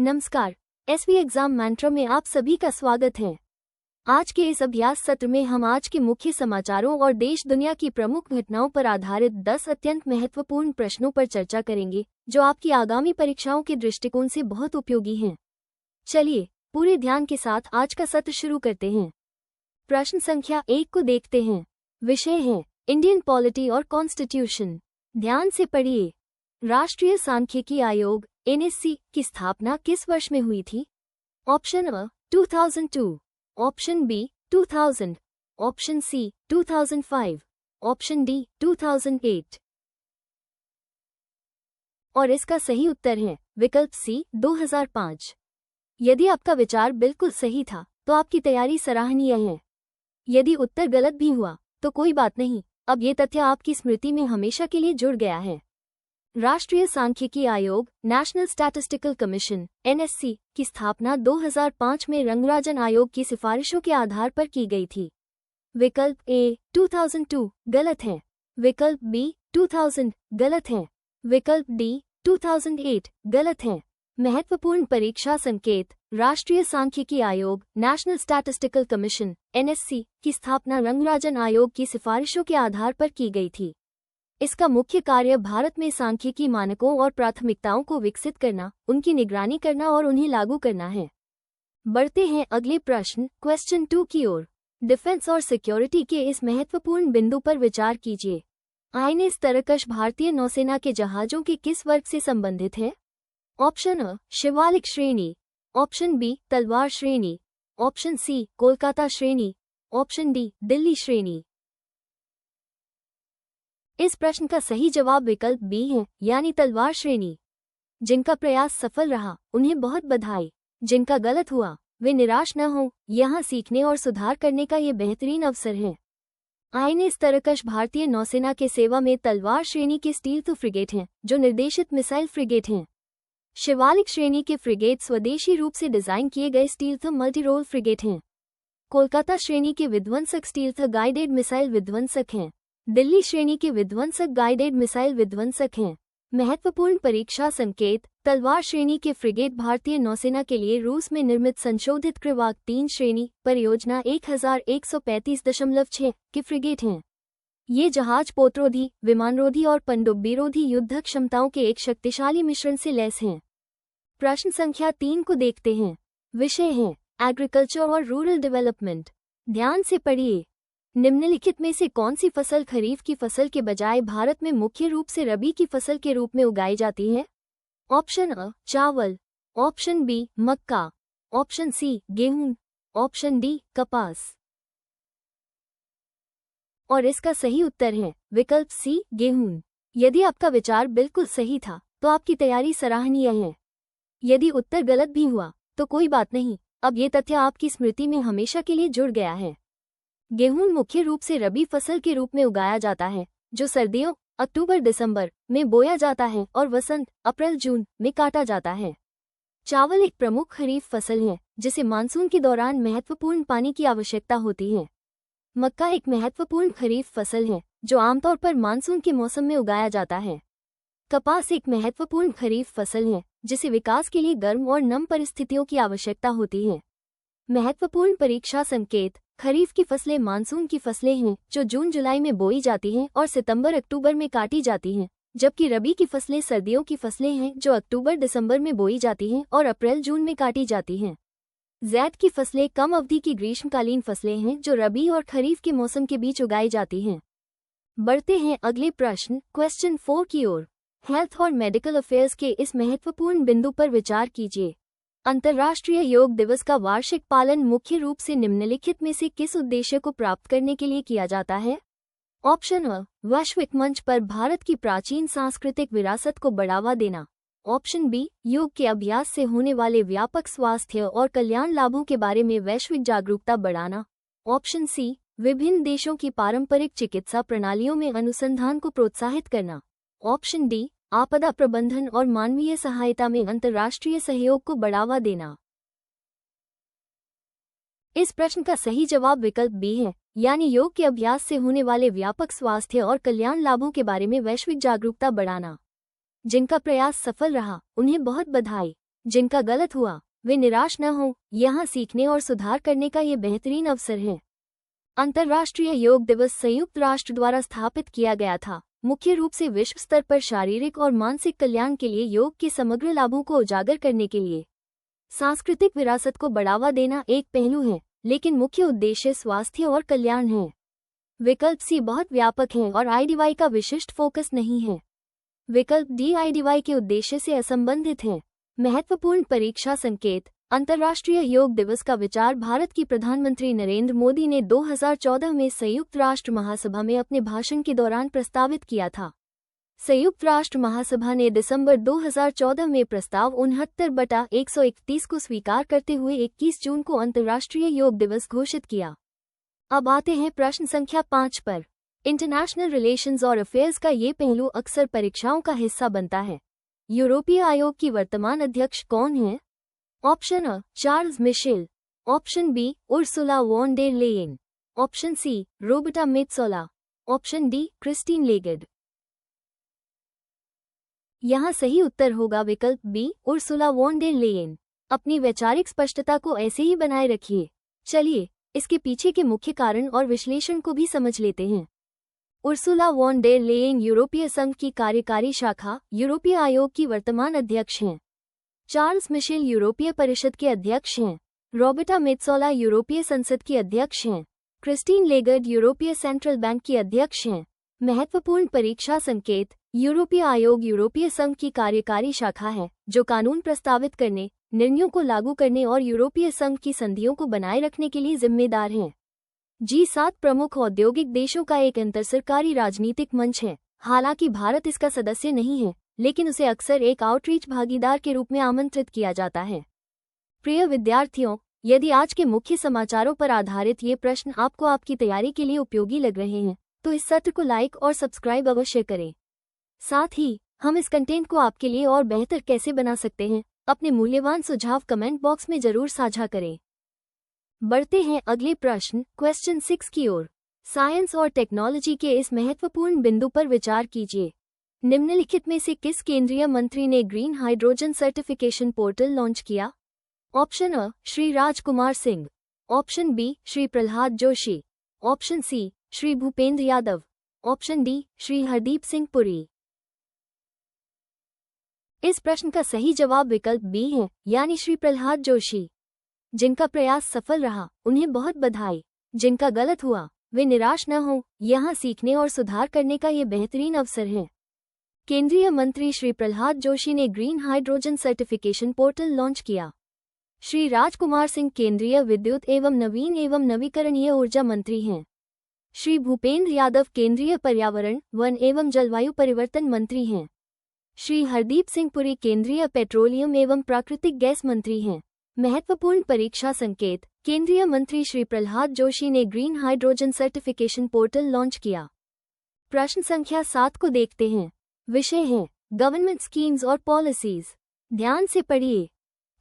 नमस्कार, SV exam मंत्र में आप सभी का स्वागत है। आज के इस अभ्यास सत्र में हम आज के मुख्य समाचारों और देश दुनिया की प्रमुख घटनाओं पर आधारित 10 अत्यंत महत्वपूर्ण प्रश्नों पर चर्चा करेंगे, जो आपकी आगामी परीक्षाओं के दृष्टिकोण से बहुत उपयोगी हैं। चलिए, पूरे ध्यान के साथ आज का सत्र शुरू करते हैं। प्रश्न संख्या 1 को देखते हैं। विषय है इंडियन पॉलिटी और कॉन्स्टिट्यूशन। ध्यान से पढ़िए। राष्ट्रीय सांख्यिकी आयोग (एनएससी) की स्थापना किस वर्ष में हुई थी? Option A 2002, option B 2000, option C 2005, option D 2008। और इसका सही उत्तर है विकल्प सी 2005। यदि आपका विचार बिल्कुल सही था तो आपकी तैयारी सराहनीय है। यदि उत्तर गलत भी हुआ तो कोई बात नहीं, अब ये तथ्य आपकी स्मृति में हमेशा के लिए जुड़ गया है। राष्ट्रीय सांख्यिकी आयोग नेशनल स्टैटिस्टिकल कमीशन (एनएससी) की स्थापना 2005 में रंगराजन आयोग की सिफारिशों के आधार पर की गई थी। विकल्प ए 2002 गलत है, विकल्प बी 2000 गलत है, विकल्प डी 2008 गलत है। महत्वपूर्ण परीक्षा संकेत। राष्ट्रीय सांख्यिकी आयोग नेशनल स्टैटिस्टिकल कमीशन (एनएससी) की स्थापना रंगराजन आयोग की सिफारिशों के आधार पर की गई थी। इसका मुख्य कार्य भारत में सांख्यिकी मानकों और प्राथमिकताओं को विकसित करना, उनकी निगरानी करना और उन्हें लागू करना है। बढ़ते हैं अगले प्रश्न क्वेश्चन 2 की ओर। डिफेंस और सिक्योरिटी के इस महत्वपूर्ण बिंदु पर विचार कीजिए। आईएनएस तरकश भारतीय नौसेना के जहाजों के किस वर्ग से संबंधित है? ऑप्शन अ शिवालिक श्रेणी, ऑप्शन बी तलवार श्रेणी, ऑप्शन सी कोलकाता श्रेणी, ऑप्शन डी दिल्ली श्रेणी। इस प्रश्न का सही जवाब विकल्प बी है, यानी तलवार श्रेणी। जिनका प्रयास सफल रहा उन्हें बहुत बधाई। जिनका गलत हुआ वे निराश न हो, यहाँ सीखने और सुधार करने का ये बेहतरीन अवसर है। आईएनएस तरकश भारतीय नौसेना के सेवा में तलवार श्रेणी के स्टील्थ फ्रिगेट हैं, जो निर्देशित मिसाइल फ्रिगेट हैं। शिवालिक श्रेणी के फ्रिगेट स्वदेशी रूप से डिजाइन किए गए स्टील्थ मल्टीरोल फ्रिगेट हैं। कोलकाता श्रेणी के विध्वंसक स्टील्थ गाइडेड मिसाइल विध्वंसक हैं। दिल्ली श्रेणी के विध्वंसक गाइडेड मिसाइल विध्वंसक हैं। महत्वपूर्ण परीक्षा संकेत। तलवार श्रेणी के फ्रिगेट भारतीय नौसेना के लिए रूस में निर्मित संशोधित क्रिवाक 3 श्रेणी परियोजना 1135.6 के फ्रिगेट हैं। ये जहाज पोतरोधी, विमानरोधी और पनडुब्बीरोधी युद्ध क्षमताओं के एक शक्तिशाली मिश्रण से लैस हैं। प्रश्न संख्या 3 को देखते हैं। विषय है एग्रीकल्चर और रूरल डेवलपमेंट। ध्यान से पढ़िए। निम्नलिखित में से कौन सी फसल खरीफ की फसल के बजाय भारत में मुख्य रूप से रबी की फसल के रूप में उगाई जाती है? ऑप्शन अ चावल, ऑप्शन बी मक्का, ऑप्शन सी गेहूं, ऑप्शन डी कपास। और इसका सही उत्तर है विकल्प सी गेहूं। यदि आपका विचार बिल्कुल सही था तो आपकी तैयारी सराहनीय है। यदि उत्तर गलत भी हुआ तो कोई बात नहीं, अब ये तथ्य आपकी स्मृति में हमेशा के लिए जुड़ गया है। गेहूं मुख्य रूप से रबी फसल के रूप में उगाया जाता है, जो सर्दियों अक्टूबर-दिसंबर में बोया जाता है और वसंत अप्रैल-जून में काटा जाता है। चावल एक प्रमुख खरीफ फसल है, जिसे मानसून के दौरान महत्वपूर्ण पानी की आवश्यकता होती है। मक्का एक महत्वपूर्ण खरीफ फसल है, जो आमतौर पर मानसून के मौसम में उगाया जाता है। कपास एक महत्वपूर्ण खरीफ फसल है, जिसे विकास के लिए गर्म और नम परिस्थितियों की आवश्यकता होती है। महत्वपूर्ण परीक्षा संकेत। खरीफ की फसलें मानसून की फसलें हैं, जो जून-जुलाई में बोई जाती हैं और सितंबर-अक्टूबर में काटी जाती हैं, जबकि रबी की फसलें सर्दियों की फसलें हैं, जो अक्टूबर-दिसंबर में बोई जाती हैं और अप्रैल-जून में काटी जाती हैं। ज़ैद की फसलें कम अवधि की ग्रीष्मकालीन फसलें हैं, जो रबी और खरीफ के मौसम के बीच उगाई जाती हैं। बढ़ते हैं अगले प्रश्न क्वेश्चन 4 की ओर। हेल्थ और मेडिकल अफेयर्स के इस महत्वपूर्ण बिंदु पर विचार कीजिए। अंतर्राष्ट्रीय योग दिवस का वार्षिक पालन मुख्य रूप से निम्नलिखित में से किस उद्देश्य को प्राप्त करने के लिए किया जाता है? ऑप्शन अ वैश्विक मंच पर भारत की प्राचीन सांस्कृतिक विरासत को बढ़ावा देना, ऑप्शन बी योग के अभ्यास से होने वाले व्यापक स्वास्थ्य और कल्याण लाभों के बारे में वैश्विक जागरूकता बढ़ाना, ऑप्शन सी विभिन्न देशों की पारंपरिक चिकित्सा प्रणालियों में अनुसंधान को प्रोत्साहित करना, ऑप्शन डी आपदा प्रबंधन और मानवीय सहायता में अंतर्राष्ट्रीय सहयोग को बढ़ावा देना। इस प्रश्न का सही जवाब विकल्प बी है, यानी योग के अभ्यास से होने वाले व्यापक स्वास्थ्य और कल्याण लाभों के बारे में वैश्विक जागरूकता बढ़ाना। जिनका प्रयास सफल रहा उन्हें बहुत बधाई। जिनका गलत हुआ वे निराश न हो, यहाँ सीखने और सुधार करने का ये बेहतरीन अवसर है। अंतर्राष्ट्रीय योग दिवस संयुक्त राष्ट्र द्वारा स्थापित किया गया था, मुख्य रूप से विश्व स्तर पर शारीरिक और मानसिक कल्याण के लिए योग के समग्र लाभों को उजागर करने के लिए। सांस्कृतिक विरासत को बढ़ावा देना एक पहलू है, लेकिन मुख्य उद्देश्य स्वास्थ्य और कल्याण है। विकल्प सी बहुत व्यापक है और IDY का विशिष्ट फोकस नहीं है। विकल्प डी IDY के उद्देश्य से असंबंधित है। महत्वपूर्ण परीक्षा संकेत। अंतर्राष्ट्रीय योग दिवस का विचार भारत की प्रधानमंत्री नरेंद्र मोदी ने 2014 में संयुक्त राष्ट्र महासभा में अपने भाषण के दौरान प्रस्तावित किया था। संयुक्त राष्ट्र महासभा ने दिसंबर 2014 में प्रस्ताव 69/131 को स्वीकार करते हुए 21 जून को अंतर्राष्ट्रीय योग दिवस घोषित किया। अब आते हैं प्रश्न संख्या 5 पर। इंटरनेशनल रिलेशंस और अफेयर्स का ये पहलू अक्सर परीक्षाओं का हिस्सा बनता है। यूरोपीय आयोग की वर्तमान अध्यक्ष कौन है? Option A Charles Michel, option B Ursula von der Leyen, option C Roberta Metsola, option D Christine Lagarde. यहाँ सही उत्तर होगा विकल्प B Ursula von der Leyen. अपनी वैचारिक स्पष्टता को ऐसे ही बनाए रखिए। चलिए इसके पीछे के मुख्य कारण और विश्लेषण को भी समझ लेते हैं। उर्सुला वॉन डेर लेयेन यूरोपीय संघ की कार्यकारी शाखा यूरोपीय आयोग की वर्तमान अध्यक्ष हैं। चार्ल्स मिशेल यूरोपीय परिषद के अध्यक्ष हैं। रॉबर्टा मेत्सोला यूरोपीय संसद की अध्यक्ष हैं। क्रिस्टीन लेगार्ड यूरोपीय सेंट्रल बैंक की अध्यक्ष हैं। महत्वपूर्ण परीक्षा संकेत। यूरोपीय आयोग यूरोपीय संघ की कार्यकारी शाखा है जो कानून प्रस्तावित करने, निर्णयों को लागू करने और यूरोपीय संघ की संधियों को बनाए रखने के लिए जिम्मेदार है। G7 प्रमुख औद्योगिक देशों का एक अंतरसरकारी राजनीतिक मंच है। हालांकि भारत इसका सदस्य नहीं है, लेकिन उसे अक्सर एक आउटरीच भागीदार के रूप में आमंत्रित किया जाता है। प्रिय विद्यार्थियों, यदि आज के मुख्य समाचारों पर आधारित ये प्रश्न आपको आपकी तैयारी के लिए उपयोगी लग रहे हैं, तो इस सत्र को लाइक और सब्सक्राइब अवश्य करें। साथ ही हम इस कंटेंट को आपके लिए और बेहतर कैसे बना सकते हैं, अपने मूल्यवान सुझाव कमेंट बॉक्स में जरूर साझा करें। बढ़ते हैं अगले प्रश्न क्वेश्चन 6 की ओर। साइंस और टेक्नोलॉजी के इस महत्वपूर्ण बिंदु पर विचार कीजिए। निम्नलिखित में से किस केंद्रीय मंत्री ने green hydrogen certification portal launch किया? Option A Shri Rajkumar Singh, option B Shri Prahlad Joshi, option C Shri Bhupender Yadav, option D Shri Hardeep Singh Puri. इस प्रश्न का सही जवाब विकल्प बी है, यानी श्री प्रहलाद जोशी। जिनका प्रयास सफल रहा उन्हें बहुत बधाई। जिनका गलत हुआ वे निराश न हो, यहाँ सीखने और सुधार करने का ये बेहतरीन अवसर है। केंद्रीय मंत्री श्री प्रहलाद जोशी ने green hydrogen certification portal launch किया। श्री राजकुमार सिंह केंद्रीय विद्युत एवं नवीन एवं नवीकरणीय ऊर्जा मंत्री हैं। श्री भूपेंद्र यादव केंद्रीय पर्यावरण, वन एवं जलवायु परिवर्तन मंत्री हैं। श्री हरदीप सिंह पुरी केंद्रीय पेट्रोलियम एवं प्राकृतिक गैस मंत्री हैं। महत्वपूर्ण परीक्षा संकेत। केंद्रीय मंत्री श्री प्रहलाद जोशी ने green hydrogen certification portal launch किया। प्रश्न संख्या 7 को देखते हैं। विषय है गवर्नमेंट स्कीम्स और पॉलिसीज। ध्यान से पढ़िए।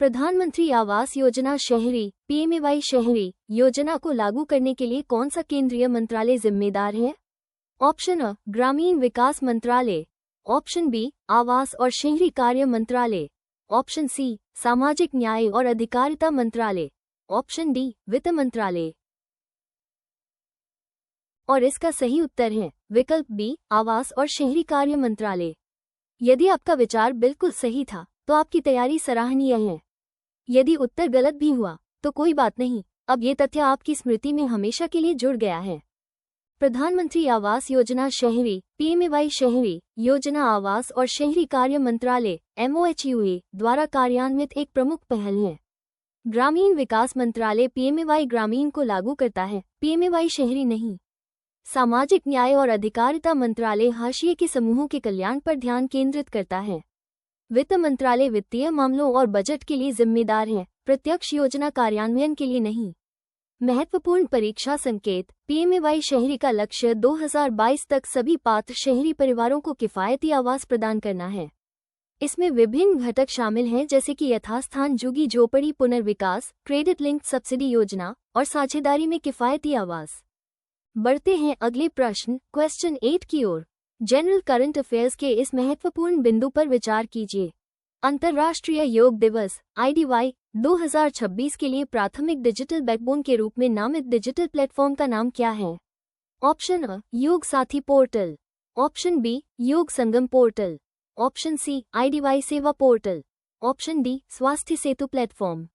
प्रधानमंत्री आवास योजना शहरी PMAY शहरी योजना को लागू करने के लिए कौन सा केंद्रीय मंत्रालय जिम्मेदार है? ऑप्शन अ ग्रामीण विकास मंत्रालय, ऑप्शन बी आवास और शहरी कार्य मंत्रालय, ऑप्शन सी सामाजिक न्याय और अधिकारिता मंत्रालय, ऑप्शन डी वित्त मंत्रालय। और इसका सही उत्तर है विकल्प बी आवास और शहरी कार्य मंत्रालय। यदि आपका विचार बिल्कुल सही था तो आपकी तैयारी सराहनीय है। यदि उत्तर गलत भी हुआ तो कोई बात नहीं, अब ये तथ्य आपकी स्मृति में हमेशा के लिए जुड़ गया है। प्रधानमंत्री आवास योजना शहरी PMAY शहरी योजना आवास और शहरी कार्य मंत्रालय MOHUA द्वारा कार्यान्वित एक प्रमुख पहल है। ग्रामीण विकास मंत्रालय PMAY ग्रामीण को लागू करता है, PMAY शहरी नहीं। सामाजिक न्याय और अधिकारिता मंत्रालय हाशिए के समूहों के कल्याण पर ध्यान केंद्रित करता है। वित्त मंत्रालय वित्तीय मामलों और बजट के लिए जिम्मेदार है, प्रत्यक्ष योजना कार्यान्वयन के लिए नहीं। महत्वपूर्ण परीक्षा संकेत। PMAY शहरी का लक्ष्य 2022 तक सभी पात्र शहरी परिवारों को किफायती आवास प्रदान करना है। इसमें विभिन्न घटक शामिल हैं जैसे कि यथास्थान झुग्गी झोपड़ी पुनर्विकास, क्रेडिट लिंक्ड सब्सिडी योजना और साझेदारी में किफायती आवास। बढ़ते हैं अगले प्रश्न क्वेश्चन 8 की ओर। जनरल करंट अफेयर्स के इस महत्वपूर्ण बिंदु पर विचार कीजिए। अंतर्राष्ट्रीय योग दिवस IDY 2026 के लिए प्राथमिक डिजिटल बैकबोन के रूप में नामित डिजिटल प्लेटफॉर्म का नाम क्या है? ऑप्शन अ योग साथी पोर्टल, ऑप्शन बी योग संगम पोर्टल, ऑप्शन सी IDY सेवा पोर्टल, ऑप्शन डी स्वास्थ्य सेतु प्लेटफॉर्म।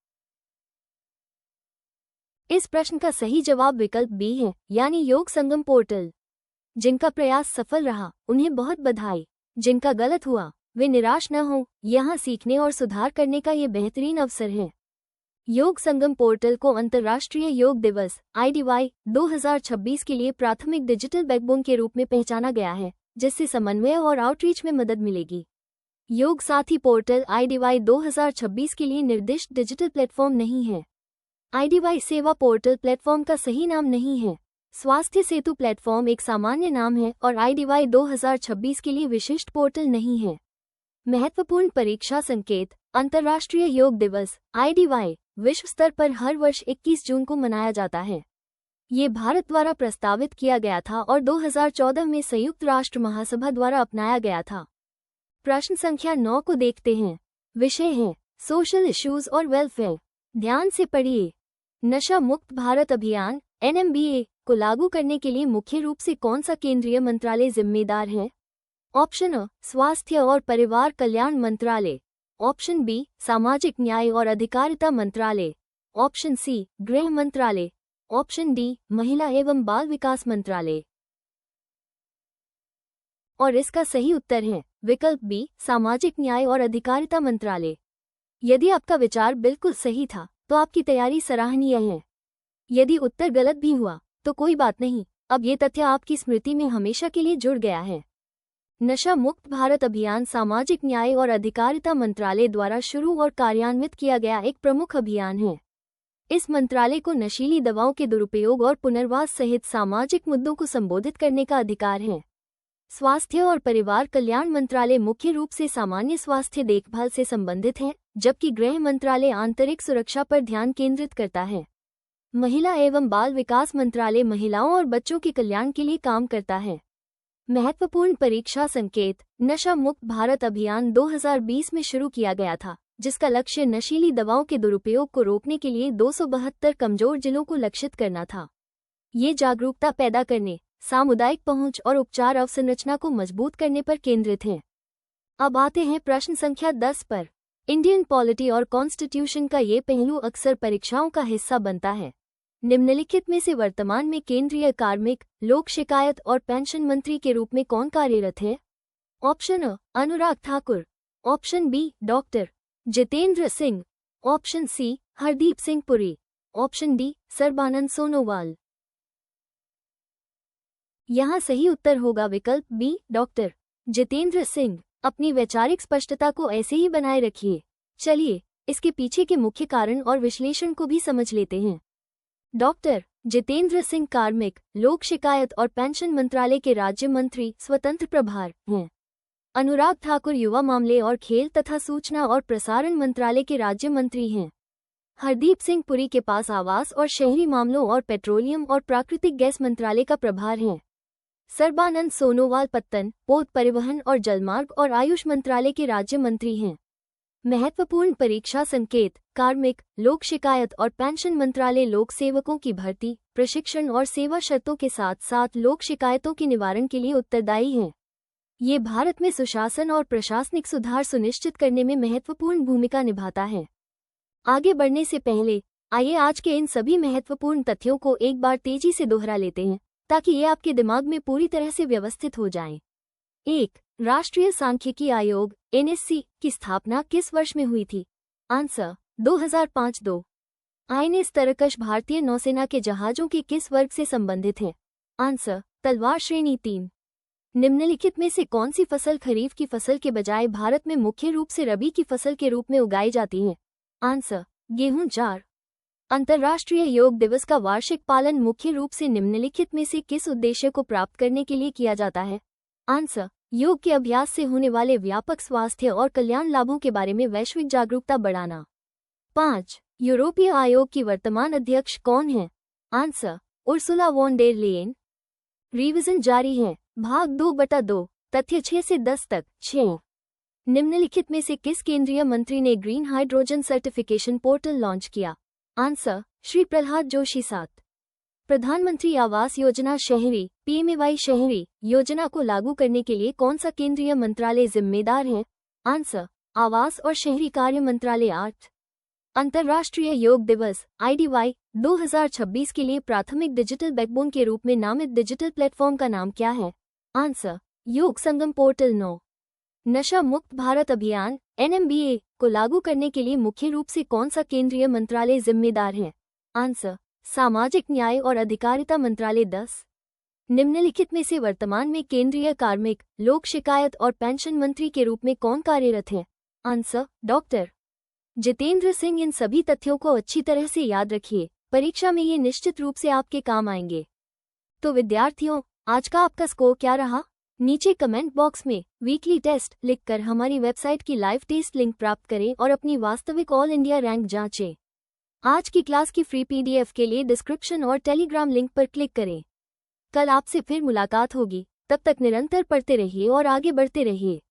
इस प्रश्न का सही जवाब विकल्प बी है, यानी योग संगम पोर्टल। जिनका प्रयास सफल रहा उन्हें बहुत बधाई, जिनका गलत हुआ वे निराश न हो, यहाँ सीखने और सुधार करने का ये बेहतरीन अवसर है। योग संगम पोर्टल को अंतर्राष्ट्रीय योग दिवस IDY 2026 के लिए प्राथमिक डिजिटल बैकबोन के रूप में पहचाना गया है, जिससे समन्वय और आउटरीच में मदद मिलेगी। योग साथी पोर्टल IDY 2026 के लिए निर्दिष्ट डिजिटल प्लेटफॉर्म नहीं है। IDY सेवा पोर्टल प्लेटफॉर्म का सही नाम नहीं है। स्वास्थ्य सेतु प्लेटफॉर्म एक सामान्य नाम है और IDY 2026 के लिए विशिष्ट पोर्टल नहीं है। महत्वपूर्ण परीक्षा संकेत। अंतर्राष्ट्रीय योग दिवस IDY विश्व स्तर पर हर वर्ष 21 जून को मनाया जाता है। ये भारत द्वारा प्रस्तावित किया गया था और 2014 में संयुक्त राष्ट्र महासभा द्वारा अपनाया गया था। प्रश्न संख्या 9 को देखते हैं। विषय है सोशल इश्यूज और वेलफेयर। ध्यान से पढ़िए। नशा मुक्त भारत अभियान NMBA को लागू करने के लिए मुख्य रूप से कौन सा केंद्रीय मंत्रालय जिम्मेदार है? ऑप्शन अ स्वास्थ्य और परिवार कल्याण मंत्रालय, ऑप्शन बी सामाजिक न्याय और अधिकारिता मंत्रालय, ऑप्शन सी गृह मंत्रालय, ऑप्शन डी महिला एवं बाल विकास मंत्रालय। और इसका सही उत्तर है विकल्प बी सामाजिक न्याय और अधिकारिता मंत्रालय। यदि आपका विचार बिल्कुल सही था तो आपकी तैयारी सराहनीय है। यदि उत्तर गलत भी हुआ तो कोई बात नहीं, अब ये तथ्य आपकी स्मृति में हमेशा के लिए जुड़ गया है। नशा मुक्त भारत अभियान सामाजिक न्याय और अधिकारिता मंत्रालय द्वारा शुरू और कार्यान्वित किया गया एक प्रमुख अभियान है। इस मंत्रालय को नशीली दवाओं के दुरुपयोग और पुनर्वास सहित सामाजिक मुद्दों को संबोधित करने का अधिकार है। स्वास्थ्य और परिवार कल्याण मंत्रालय मुख्य रूप से सामान्य स्वास्थ्य देखभाल से संबंधित है, जबकि गृह मंत्रालय आंतरिक सुरक्षा पर ध्यान केंद्रित करता है। महिला एवं बाल विकास मंत्रालय महिलाओं और बच्चों के कल्याण के लिए काम करता है। महत्वपूर्ण परीक्षा संकेत। नशा मुक्त भारत अभियान 2020 में शुरू किया गया था, जिसका लक्ष्य नशीली दवाओं के दुरुपयोग को रोकने के लिए 272 कमजोर जिलों को लक्षित करना था। ये जागरूकता पैदा करने, सामुदायिक पहुंच और उपचार अवसंरचना को मजबूत करने पर केंद्रित है। अब आते हैं प्रश्न संख्या 10 पर। इंडियन पॉलिटी और कॉन्स्टिट्यूशन का ये पहलू अक्सर परीक्षाओं का हिस्सा बनता है। निम्नलिखित में से वर्तमान में केंद्रीय कार्मिक, लोक शिकायत और पेंशन मंत्री के रूप में कौन कार्यरत है? Option A Anurag Thakur, option B doctor Jitendra Singh, option C Hardeep Singh Puri, option D Sarbananda Sonowal. यहाँ सही उत्तर होगा विकल्प बी डॉक्टर जितेंद्र सिंह। अपनी वैचारिक स्पष्टता को ऐसे ही बनाए रखिए। चलिए इसके पीछे के मुख्य कारण और विश्लेषण को भी समझ लेते हैं। डॉक्टर जितेंद्र सिंह कार्मिक, लोक शिकायत और पेंशन मंत्रालय के राज्य मंत्री स्वतंत्र प्रभार हैं। अनुराग ठाकुर युवा मामले और खेल तथा सूचना और प्रसारण मंत्रालय के राज्य मंत्री हैं। हरदीप सिंह पुरी के पास आवास और शहरी मामलों और पेट्रोलियम और प्राकृतिक गैस मंत्रालय का प्रभार है। सर्बानंद सोनोवाल पत्तन, पोत परिवहन और जलमार्ग और आयुष मंत्रालय के राज्य मंत्री हैं। महत्वपूर्ण परीक्षा संकेत। कार्मिक, लोक शिकायत और पेंशन मंत्रालय लोक सेवकों की भर्ती, प्रशिक्षण और सेवा शर्तों के साथ साथ लोक शिकायतों के निवारण के लिए उत्तरदायी है। ये भारत में सुशासन और प्रशासनिक सुधार सुनिश्चित करने में महत्वपूर्ण भूमिका निभाता है। आगे बढ़ने से पहले आइए आज के इन सभी महत्वपूर्ण तथ्यों को एक बार तेजी से दोहरा लेते हैं, ताकि ये आपके दिमाग में पूरी तरह से व्यवस्थित हो जाएं। 1. राष्ट्रीय सांख्यिकी आयोग NSC की स्थापना किस वर्ष में हुई थी? आंसर 2005। 2. INS तरकश भारतीय नौसेना के जहाजों के किस वर्ग से संबंधित है? आंसर तलवार श्रेणी 3। निम्नलिखित में से कौन सी फसल खरीफ की फसल के बजाय भारत में मुख्य रूप से रबी की फसल के रूप में उगाई जाती है? आंसर गेहूं। 4. अंतर्राष्ट्रीय योग दिवस का वार्षिक पालन मुख्य रूप से निम्नलिखित में से किस उद्देश्य को प्राप्त करने के लिए किया जाता है? आंसर योग के अभ्यास से होने वाले व्यापक स्वास्थ्य और कल्याण लाभों के बारे में वैश्विक जागरूकता बढ़ाना। 5. यूरोपीय आयोग की वर्तमान अध्यक्ष कौन है? Answer Ursula von der Leyen. Revision जारी है। भाग 2/2 तथ्य 6 से 10 तक। 6. निम्नलिखित में से किस केंद्रीय मंत्री ने green hydrogen certification portal launch किया? आंसर, श्री प्रह्लाद जोशी। 7। प्रधानमंत्री आवास योजना शहरी (पीएमएवाई) शहरी योजना को लागू करने के लिए कौन सा केंद्रीय मंत्रालय जिम्मेदार है? आंसर, आवास और शहरी कार्य मंत्रालय। 8। अंतर्राष्ट्रीय योग दिवस (IDY) 2026 के लिए प्राथमिक डिजिटल बैकबोन के रूप में नामित डिजिटल प्लेटफॉर्म का नाम क्या है? आंसर, योग संगम पोर्टल। 9। नशा मुक्त भारत अभियान (NMBA) को लागू करने के लिए मुख्य रूप से कौन सा केंद्रीय मंत्रालय जिम्मेदार है? आंसर, सामाजिक न्याय और अधिकारिता मंत्रालय। 10। निम्नलिखित में से वर्तमान में केंद्रीय कार्मिक, लोक शिकायत और पेंशन मंत्री के रूप में कौन कार्यरत है? Answer, doctor Jitendra Singh. इन सभी तथ्यों को अच्छी तरह से याद रखिए, परीक्षा में ये निश्चित रूप से आपके काम आएंगे। तो विद्यार्थियों, आज का आपका स्कोर क्या रहा? नीचे कमेंट बॉक्स में वीकली टेस्ट लिखकर हमारी वेबसाइट की लाइव टेस्ट लिंक प्राप्त करें और अपनी वास्तविक ऑल इंडिया रैंक जांचें। आज की क्लास की फ्री PDF के लिए डिस्क्रिप्शन और टेलीग्राम लिंक पर क्लिक करें। कल आपसे फिर मुलाकात होगी, तब तक निरंतर पढ़ते रहिए और आगे बढ़ते रहिए।